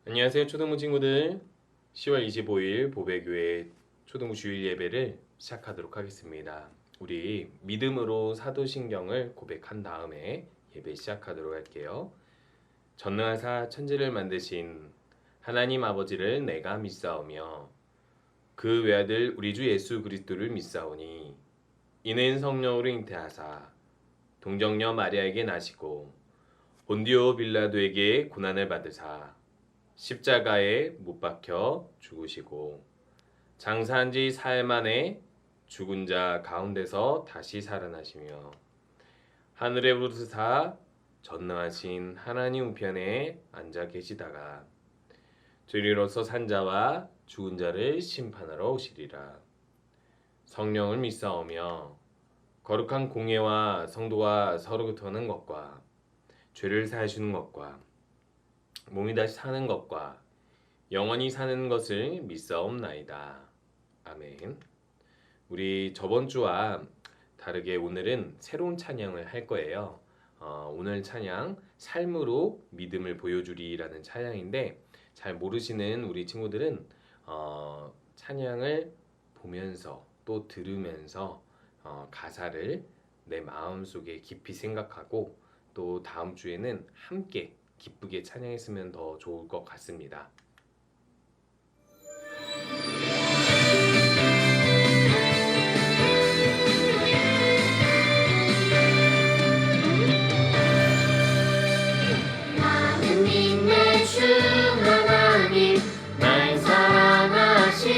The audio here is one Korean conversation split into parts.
안녕하세요, 초등부 친구들. 10월 25일 보배교회 초등부 주일 예배를 시작하도록 하겠습니다. 우리 믿음으로 사도신경을 고백한 다음에 예배 시작하도록 할게요. 전능하사 천지를 만드신 하나님 아버지를 내가 믿사오며 그 외아들 우리 주 예수 그리스도를 믿사오니 이는 성령으로 잉태하사 동정녀 마리아에게 나시고 본디오 빌라도에게 고난을 받으사 십자가에 못 박혀 죽으시고 장사한 지 사흘 만에 죽은 자 가운데서 다시 살아나시며 하늘에 오르사 전능하신 하나님 우편에 앉아 계시다가 죄리로서 산 자와 죽은 자를 심판하러 오시리라. 성령을 믿사오며 거룩한 공예와 성도가 서로 교통하는 것과 죄를 사하시는 것과 몸이 다시 사는 것과 영원히 사는 것을 믿사옵나이다. 아멘. 우리 저번 주와 다르게 오늘은 새로운 찬양을 할 거예요. 오늘 찬양 삶으로 믿음을 보여주리라는 찬양인데 잘 모르시는 우리 친구들은 찬양을 보면서 또 들으면서 가사를 내 마음속에 깊이 생각하고 또 다음 주에는 함께 기쁘게 찬양했으면 더 좋을 것 같습니다. 나는 믿네 주 하나님 날 사랑하신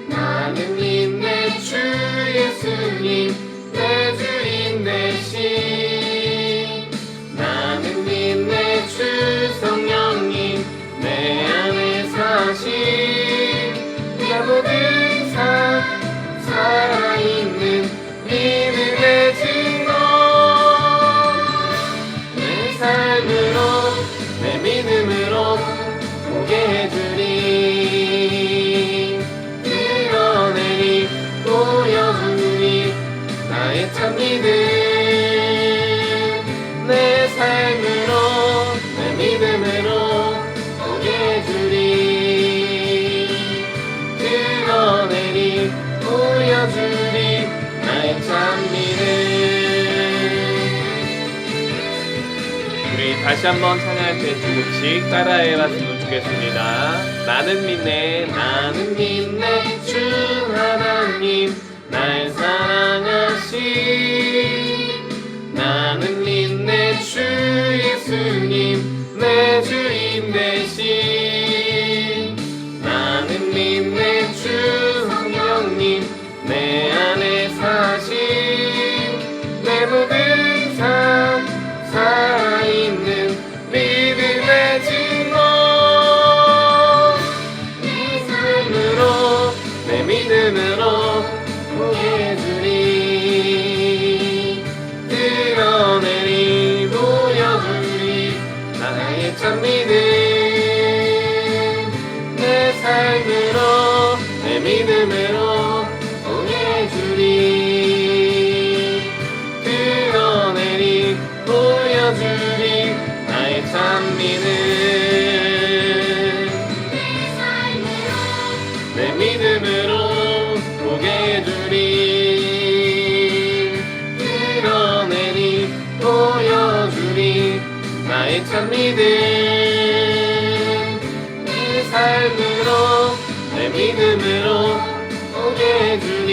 나는 믿네 주 예수님 내 주인 되신 나는 믿네 주 성령님 내 안에 사신 내 모든 삶 살아있는 믿음의 증거 내 삶으로 내 믿음으로 보게 해주리 드러내리 보여주리 나의 참 믿음 내 삶으로 내 믿음으로 보게 해주리 드러내리 보여주리 나의 참 믿음. 우리 다시 한번 찬양할 때 조금씩 따라해 봤으면 좋겠습니다. 나는 믿네, 나는 믿네 주 하나님 날 사랑하신 나는 믿네 주 예수님 내 주인 되신 나는 믿네 주 성령님 내 안에 사신 내 모든 삶 살아있는 믿음의 증거 내 삶으로 내 믿음으로 보게 해주리 드러내리 보여주리 나의 참 믿음 내 삶으로 내 믿음으로 보게 해주리 드러내리 보여주리 나의 참 믿음 내 믿음으로 보게 해주리 드러내리 보여주리 나의 참 믿음 내 삶으로 내 믿음으로 보게 해주리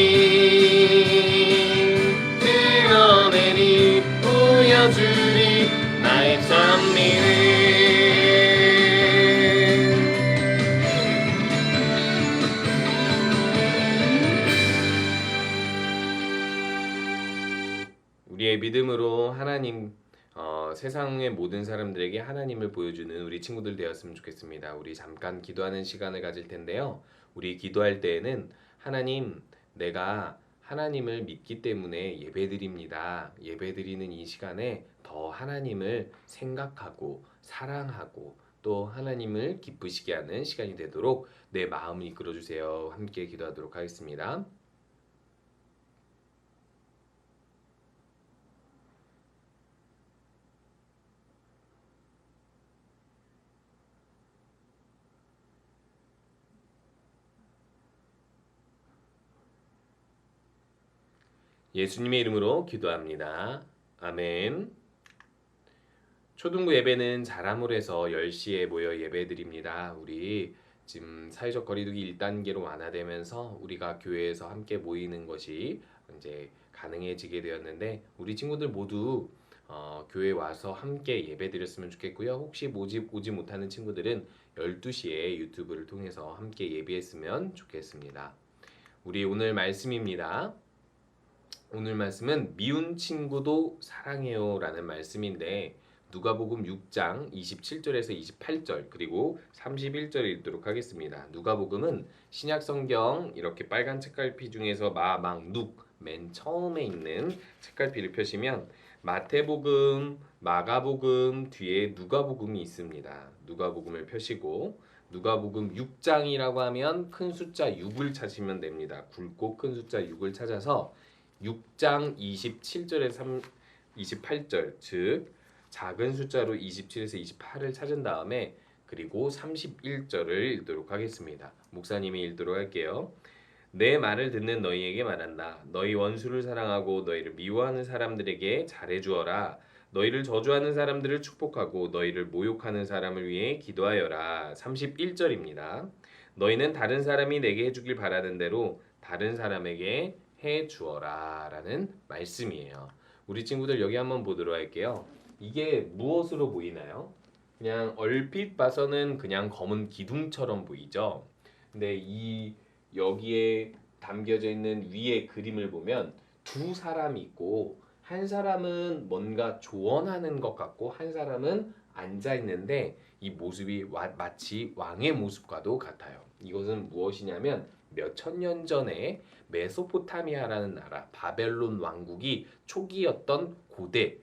드러내리 보여주리 나의 참 믿음. 우리의 믿음으로 하나님, 세상의 모든 사람들에게 하나님을 보여주는 우리 친구들 되었으면 좋겠습니다. 우리 잠깐 기도하는 시간을 가질 텐데요. 우리 기도할 때에는 하나님, 내가 하나님을 믿기 때문에 예배드립니다. 예배드리는 이 시간에 더 하나님을 생각하고 사랑하고 또 하나님을 기쁘시게 하는 시간이 되도록 내 마음을 이끌어 주세요. 함께 기도하도록 하겠습니다. 예수님의 이름으로 기도합니다. 아멘. 초등부 예배는 자람으로 해서 10시에 모여 예배드립니다. 우리 지금 사회적 거리두기 1단계로 완화되면서 우리가 교회에서 함께 모이는 것이 이제 가능해지게 되었는데 우리 친구들 모두 교회 와서 함께 예배드렸으면 좋겠고요. 혹시 오지 못하는 친구들은 12시에 유튜브를 통해서 함께 예배했으면 좋겠습니다. 우리 오늘 말씀입니다. 오늘 말씀은 미운 친구도 사랑해요 라는 말씀인데 누가복음 6장 27절에서 28절 그리고 31절 읽도록 하겠습니다. 누가복음은 신약성경 이렇게 빨간 책갈피 중에서 마, 막, 눅 맨 처음에 있는 책갈피를 펴시면 마태복음, 마가복음 뒤에 누가복음이 있습니다. 누가복음을 펴시고 누가복음 6장이라고 하면 큰 숫자 6을 찾으면 됩니다. 굵고 큰 숫자 6을 찾아서 6장 27절에서 28절 즉 작은 숫자로 27에서 28을 찾은 다음에 그리고 31절을 읽도록 하겠습니다. 목사님이 읽도록 할게요. 내 말을 듣는 너희에게 말한다. 너희 원수를 사랑하고 너희를 미워하는 사람들에게 잘해 주어라. 너희를 저주하는 사람들을 축복하고 너희를 모욕하는 사람을 위해 기도하여라. 31절입니다. 너희는 다른 사람이 내게 해주길 바라는 대로 다른 사람에게 해 주어라 라는 말씀이에요. 우리 친구들 여기 한번 보도록 할게요. 이게 무엇으로 보이나요? 그냥 얼핏 봐서는 그냥 검은 기둥처럼 보이죠. 근데 이 여기에 담겨져 있는 위에 그림을 보면 두 사람이 있고 한 사람은 뭔가 조언하는 것 같고 한 사람은 앉아 있는데 이 모습이 마치 왕의 모습과도 같아요. 이것은 무엇이냐면 몇 천 년 전에 메소포타미아라는 나라 바벨론 왕국이 초기였던 고대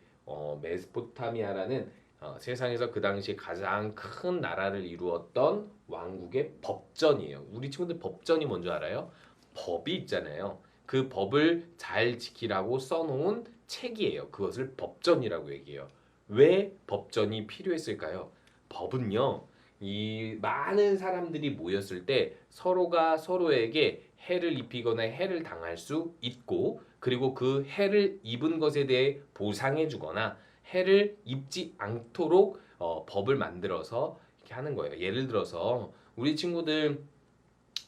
메소포타미아라는 세상에서 그 당시 가장 큰 나라를 이루었던 왕국의 법전이에요. 우리 친구들 법전이 뭔지 알아요? 법이 있잖아요. 그 법을 잘 지키라고 써놓은 책이에요. 그것을 법전이라고 얘기해요. 왜 법전이 필요했을까요? 법은요, 이 많은 사람들이 모였을 때 서로가 서로에게 해를 입히거나 해를 당할 수 있고 그리고 그 해를 입은 것에 대해 보상해 주거나 해를 입지 않도록 법을 만들어서 이렇게 하는 거예요. 예를 들어서 우리 친구들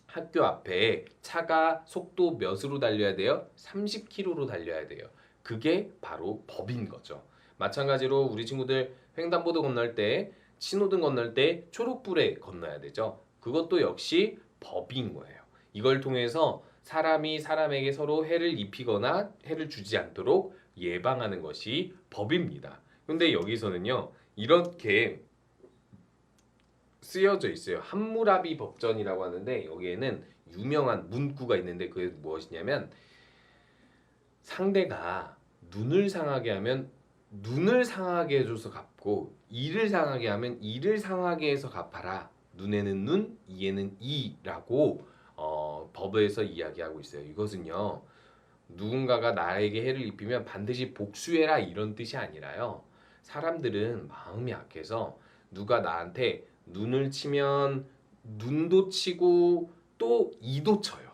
학교 앞에 차가 속도 몇으로 달려야 돼요? 30km로 달려야 돼요. 그게 바로 법인 거죠. 마찬가지로 우리 친구들 횡단보도 건널 때 신호등 건널 때 초록불에 건너야 되죠. 그것도 역시 법인 거예요. 이걸 통해서 사람이 사람에게 서로 해를 입히거나 해를 주지 않도록 예방하는 것이 법입니다. 근데 여기서는요, 이렇게 쓰여져 있어요. 함무라비 법전이라고 하는데 여기에는 유명한 문구가 있는데 그게 무엇이냐면 상대가 눈을 상하게 하면 눈을 상하게 해줘서 갚고 이를 상하게 하면 이를 상하게 해서 갚아라. 눈에는 눈, 이에는 이라고 법에서 이야기하고 있어요. 이것은요. 누군가가 나에게 해를 입히면 반드시 복수해라 이런 뜻이 아니라요. 사람들은 마음이 약해서 누가 나한테 눈을 치면 눈도 치고 또 이도 쳐요.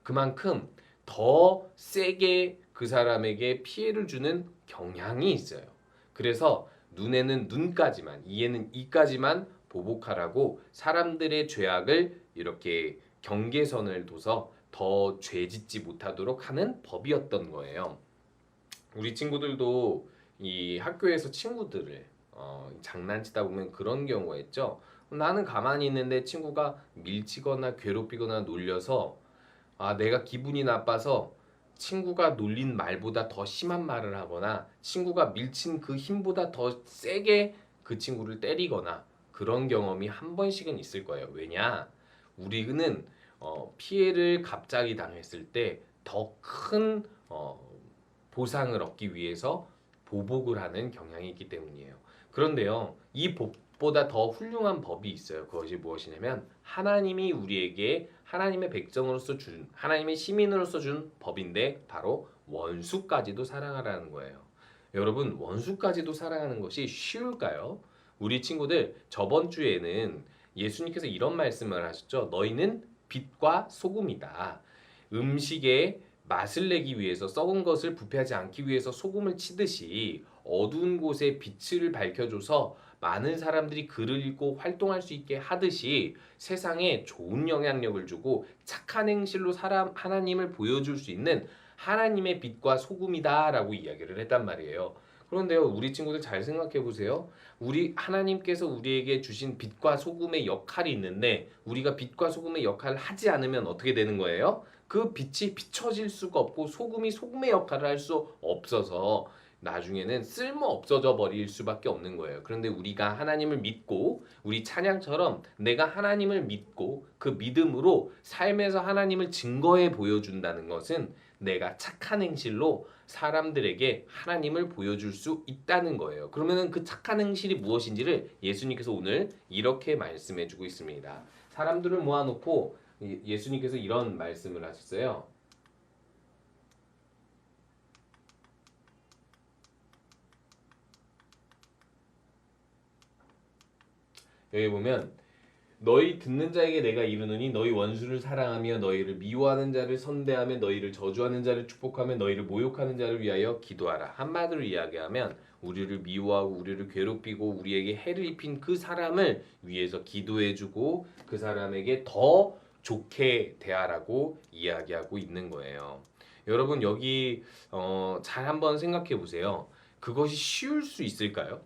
그만큼 더 세게 그 사람에게 피해를 주는 경향이 있어요. 그래서 눈에는 눈까지만, 이에는 이까지만 보복하라고 사람들의 죄악을 이렇게 경계선을 둬서 더 죄짓지 못하도록 하는 법이었던 거예요. 우리 친구들도 이 학교에서 친구들을 장난치다 보면 그런 경우가 있죠. 나는 가만히 있는데 친구가 밀치거나 괴롭히거나 놀려서 내가 기분이 나빠서 친구가 놀린 말보다 더 심한 말을 하거나 친구가 밀친 그 힘보다 더 세게 그 친구를 때리거나 그런 경험이 한 번씩은 있을 거예요. 왜냐? 우리는 피해를 갑자기 당했을 때 더 큰 보상을 얻기 위해서 보복을 하는 경향이 있기 때문이에요. 그런데요, 이 법보다 더 훌륭한 법이 있어요. 그것이 무엇이냐면 하나님이 우리에게 하나님의 백성으로서 준 하나님의 시민으로서 준 법인데 바로 원수까지도 사랑하라는 거예요. 여러분, 원수까지도 사랑하는 것이 쉬울까요? 우리 친구들 저번 주에는 예수님께서 이런 말씀을 하셨죠. 너희는 빛과 소금이다. 음식에 맛을 내기 위해서 썩은 것을 부패하지 않기 위해서 소금을 치듯이 어두운 곳에 빛을 밝혀줘서 많은 사람들이 글을 읽고 활동할 수 있게 하듯이 세상에 좋은 영향력을 주고 착한 행실로 사람 하나님을 보여줄 수 있는 하나님의 빛과 소금이다라고 이야기를 했단 말이에요. 그런데요, 우리 친구들 잘 생각해 보세요. 우리 하나님께서 우리에게 주신 빛과 소금의 역할이 있는데 우리가 빛과 소금의 역할을 하지 않으면 어떻게 되는 거예요? 그 빛이 비춰질 수가 없고 소금이 소금의 역할을 할 수 없어서 나중에는 쓸모 없어져 버릴 수밖에 없는 거예요. 그런데 우리가 하나님을 믿고 우리 찬양처럼 내가 하나님을 믿고 그 믿음으로 삶에서 하나님을 증거해 보여준다는 것은 내가 착한 행실로 사람들에게 하나님을 보여줄 수 있다는 거예요. 그러면은 그 착한 행실이 무엇인지를 예수님께서 오늘 이렇게 말씀해 주고 있습니다. 사람들을 모아놓고 예수님께서 이런 말씀을 하셨어요. 여기 보면 너희 듣는 자에게 내가 이르노니 너희 원수를 사랑하며 너희를 미워하는 자를 선대하며 너희를 저주하는 자를 축복하며 너희를 모욕하는 자를 위하여 기도하라. 한마디로 이야기하면 우리를 미워하고 우리를 괴롭히고 우리에게 해를 입힌 그 사람을 위해서 기도해주고 그 사람에게 더 좋게 대하라고 이야기하고 있는 거예요. 여러분 여기 잘 한번 생각해 보세요. 그것이 쉬울 수 있을까요?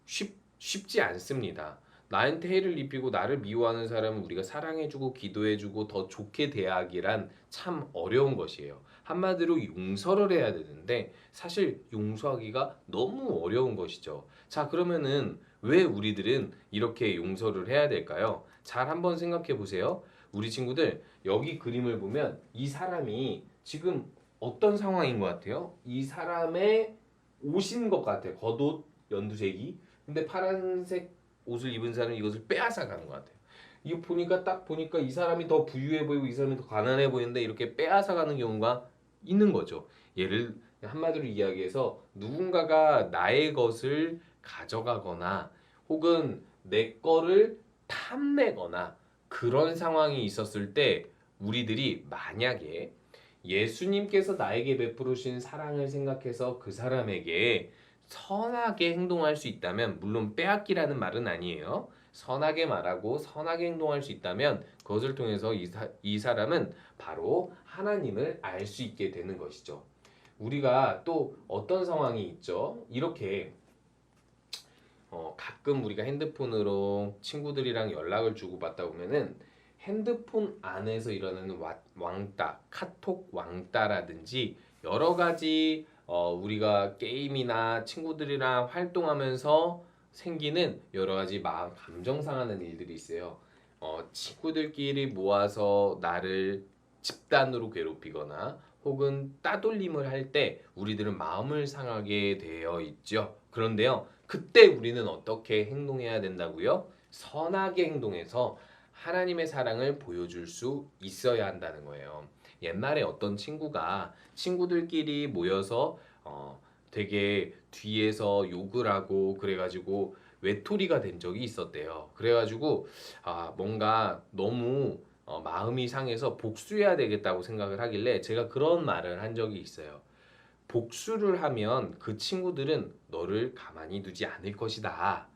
쉽지 않습니다. 나한테 해를 입히고 나를 미워하는 사람은 우리가 사랑해주고 기도해주고 더 좋게 대하기란 참 어려운 것이에요. 한마디로 용서를 해야 되는데 사실 용서하기가 너무 어려운 것이죠. 자, 그러면은 왜 우리들은 이렇게 용서를 해야 될까요? 잘 한번 생각해 보세요. 우리 친구들 여기 그림을 보면 이 사람이 지금 어떤 상황인 것 같아요? 이 사람의 옷인 것 같아요. 겉옷 연두색이. 근데 파란색 옷을 입은 사람이 이것을 빼앗아 가는 것 같아요. 이거 보니까 딱 보니까 이 사람이 더 부유해 보이고 이 사람이 더 가난해 보이는데 이렇게 빼앗아 가는 경우가 있는 거죠. 예를 한마디로 이야기해서 누군가가 나의 것을 가져가거나 혹은 내 거를 탐내거나 그런 상황이 있었을 때 우리들이 만약에 예수님께서 나에게 베풀으신 사랑을 생각해서 그 사람에게 선하게 행동할 수 있다면 물론 빼앗기라는 말은 아니에요. 선하게 말하고 선하게 행동할 수 있다면 그것을 통해서 이 사람은 바로 하나님을 알 수 있게 되는 것이죠. 우리가 또 어떤 상황이 있죠? 이렇게 가끔 우리가 핸드폰으로 친구들이랑 연락을 주고받다 보면은 핸드폰 안에서 일어나는 왕따, 카톡 왕따라든지 여러 가지 우리가 게임이나 친구들이랑 활동하면서 생기는 여러 가지 마음 감정 상하는 일들이 있어요. 친구들끼리 모아서 나를 집단으로 괴롭히거나 혹은 따돌림을 할 때 우리들은 마음을 상하게 되어 있죠. 그런데요, 그때 우리는 어떻게 행동해야 된다고요? 선하게 행동해서 하나님의 사랑을 보여줄 수 있어야 한다는 거예요. 옛날에 어떤 친구가 친구들끼리 모여서 되게 뒤에서 욕을 하고 그래가지고 외톨이가 된 적이 있었대요. 그래가지고 뭔가 너무 마음이 상해서 복수해야 되겠다고 생각을 하길래 제가 그런 말을 한 적이 있어요. 복수를 하면 그 친구들은 너를 가만히 두지 않을 것이다.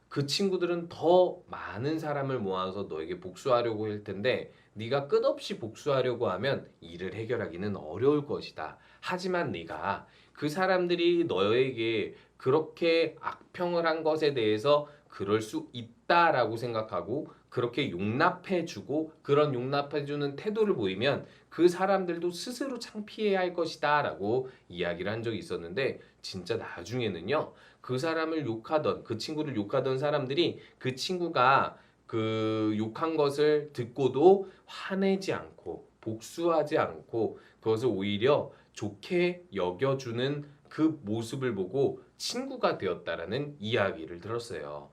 그 친구들은 더 많은 사람을 모아서 너에게 복수하려고 할 텐데 네가 끝없이 복수하려고 하면 일을 해결하기는 어려울 것이다. 하지만 네가 그 사람들이 너에게 그렇게 악평을 한 것에 대해서 그럴 수 있다라고 생각하고 그렇게 용납해주고 그런 용납해주는 태도를 보이면 그 사람들도 스스로 창피해야 할 것이다라고 이야기를 한 적이 있었는데 진짜 나중에는요. 그 사람을 욕하던 그 친구를 욕하던 사람들이 그 친구가 그 욕한 것을 듣고도 화내지 않고 복수하지 않고 그것을 오히려 좋게 여겨주는 그 모습을 보고 친구가 되었다라는 이야기를 들었어요.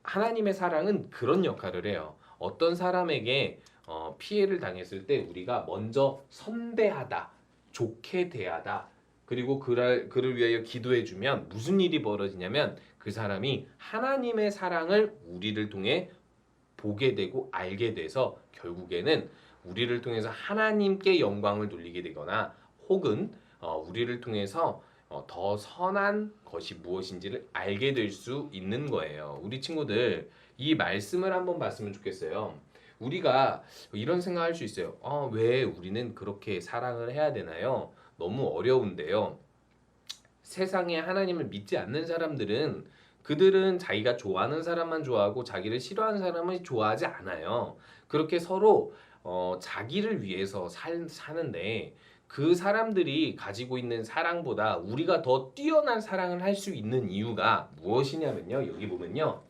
하나님의 사랑은 그런 역할을 해요. 어떤 사람에게 피해를 당했을 때 우리가 먼저 선대하다, 좋게 대하다, 그리고 그를 위하여 기도해주면 무슨 일이 벌어지냐면 그 사람이 하나님의 사랑을 우리를 통해 보게 되고 알게 돼서 결국에는 우리를 통해서 하나님께 영광을 돌리게 되거나 혹은 우리를 통해서 더 선한 것이 무엇인지를 알게 될 수 있는 거예요. 우리 친구들 이 말씀을 한번 봤으면 좋겠어요. 우리가 이런 생각할 수 있어요. 왜 우리는 그렇게 사랑을 해야 되나요? 너무 어려운데요. 세상에 하나님을 믿지 않는 사람들은 그들은 자기가 좋아하는 사람만 좋아하고 자기를 싫어하는 사람은 좋아하지 않아요. 그렇게 서로 자기를 위해서 사는데 그 사람들이 가지고 있는 사랑보다 우리가 더 뛰어난 사랑을 할 수 있는 이유가 무엇이냐면요. 여기 보면요.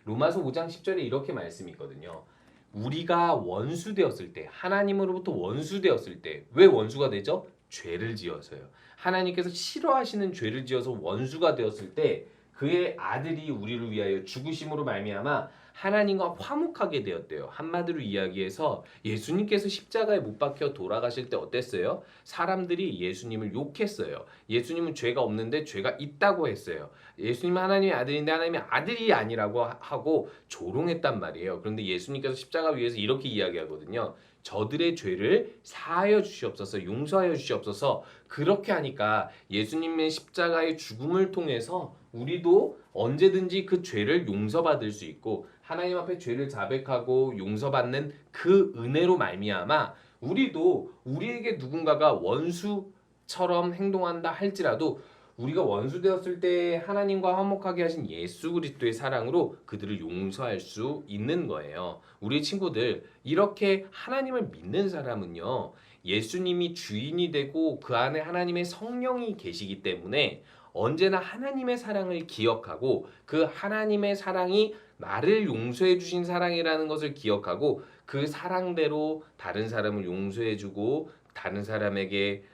로마서 5장 10절에 이렇게 말씀이 있거든요. 우리가 원수 되었을 때, 하나님으로부터 원수 되었을 때, 왜 원수가 되죠? 죄를 지어서요. 하나님께서 싫어하시는 죄를 지어서 원수가 되었을 때 그의 아들이 우리를 위하여 죽으심으로 말미암아 하나님과 화목하게 되었대요. 한마디로 이야기해서 예수님께서 십자가에 못 박혀 돌아가실 때 어땠어요? 사람들이 예수님을 욕했어요. 예수님은 죄가 없는데 죄가 있다고 했어요. 예수님은 하나님의 아들인데 하나님의 아들이 아니라고 하고 조롱했단 말이에요. 그런데 예수님께서 십자가 위에서 이렇게 이야기하거든요. 저들의 죄를 사하여 주시옵소서, 용서하여 주시옵소서. 그렇게 하니까 예수님의 십자가의 죽음을 통해서 우리도 언제든지 그 죄를 용서받을 수 있고 하나님 앞에 죄를 자백하고 용서받는 그 은혜로 말미암아 우리도 우리에게 누군가가 원수처럼 행동한다 할지라도 우리가 원수 되었을 때 하나님과 화목하게 하신 예수 그리스도의 사랑으로 그들을 용서할 수 있는 거예요. 우리 친구들 이렇게 하나님을 믿는 사람은요. 예수님이 주인이 되고 그 안에 하나님의 성령이 계시기 때문에 언제나 하나님의 사랑을 기억하고 그 하나님의 사랑이 나를 용서해 주신 사랑이라는 것을 기억하고 그 사랑대로 다른 사람을 용서해 주고 다른 사람에게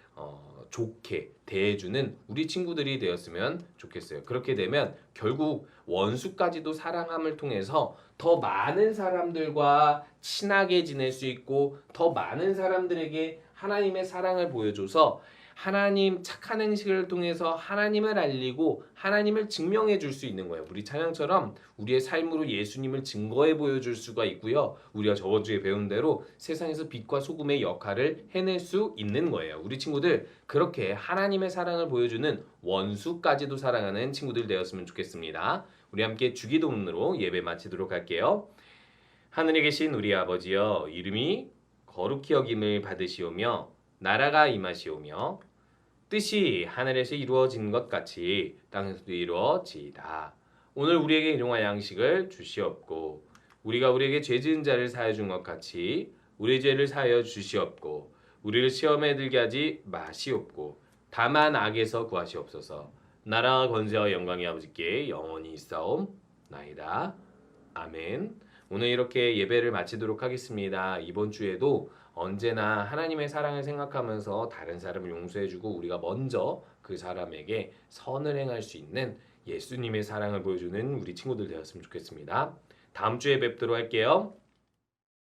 좋게 대해주는 우리 친구들이 되었으면 좋겠어요. 그렇게 되면 결국 원수까지도 사랑함을 통해서 더 많은 사람들과 친하게 지낼 수 있고 더 많은 사람들에게 하나님의 사랑을 보여줘서 하나님 착한 행실을 통해서 하나님을 알리고 하나님을 증명해 줄 수 있는 거예요. 우리 찬양처럼 우리의 삶으로 예수님을 증거해 보여줄 수가 있고요. 우리가 저번 주에 배운 대로 세상에서 빛과 소금의 역할을 해낼 수 있는 거예요. 우리 친구들 그렇게 하나님의 사랑을 보여주는 원수까지도 사랑하는 친구들 되었으면 좋겠습니다. 우리 함께 주기도문으로 예배 마치도록 할게요. 하늘에 계신 우리 아버지여 이름이 거룩히 여김을 받으시오며 나라가 임하시오며 뜻이 하늘에서 이루어진 것 같이 땅에서도 이루어지이다. 오늘 우리에게 일용할 양식을 주시옵고 우리가 우리에게 죄 지은 자를 사하여 준 것 같이 우리 죄를 사하여 주시옵고 우리를 시험에 들게 하지 마시옵고 다만 악에서 구하시옵소서. 나라와 권세와 영광이 아버지께 영원히 있사옵나이다. 아멘. 오늘 이렇게 예배를 마치도록 하겠습니다. 이번 주에도 언제나 하나님의 사랑을 생각하면서 다른 사람을 용서해주고 우리가 먼저 그 사람에게 선을 행할 수 있는 예수님의 사랑을 보여주는 우리 친구들 되었으면 좋겠습니다. 다음 주에 뵙도록 할게요.